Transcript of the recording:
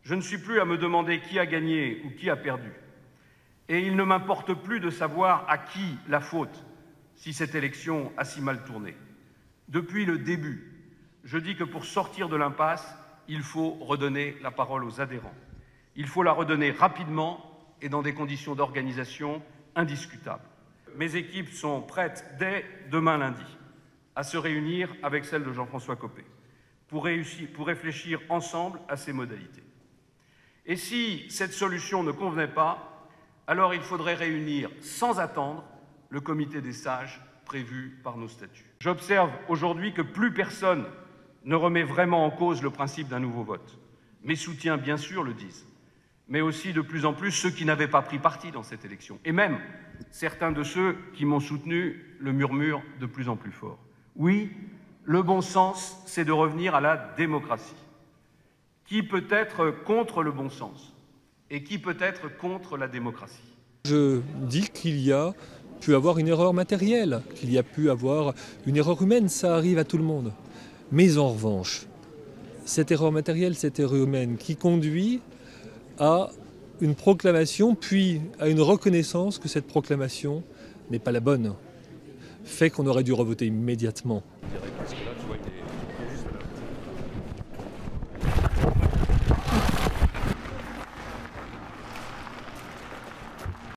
Je ne suis plus à me demander qui a gagné ou qui a perdu. Et il ne m'importe plus de savoir à qui la faute si cette élection a si mal tourné. Depuis le début, je dis que pour sortir de l'impasse, il faut redonner la parole aux adhérents. Il faut la redonner rapidement et dans des conditions d'organisation indiscutables. Mes équipes sont prêtes dès demain lundi à se réunir avec celle de Jean-François Copé pour réfléchir ensemble à ces modalités. Et si cette solution ne convenait pas, alors il faudrait réunir sans attendre le comité des sages prévu par nos statuts. J'observe aujourd'hui que plus personne ne remet vraiment en cause le principe d'un nouveau vote. Mes soutiens, bien sûr, le disent, mais aussi de plus en plus ceux qui n'avaient pas pris parti dans cette élection. Et même certains de ceux qui m'ont soutenu le murmurent de plus en plus fort. Oui, le bon sens, c'est de revenir à la démocratie. Qui peut être contre le bon sens? Et qui peut être contre la démocratie? Je dis qu'il y a pu avoir une erreur matérielle, qu'il y a pu avoir une erreur humaine, ça arrive à tout le monde. Mais en revanche, cette erreur matérielle, cette erreur humaine qui conduit à une proclamation, puis à une reconnaissance que cette proclamation n'est pas la bonne, fait qu'on aurait dû revoter immédiatement.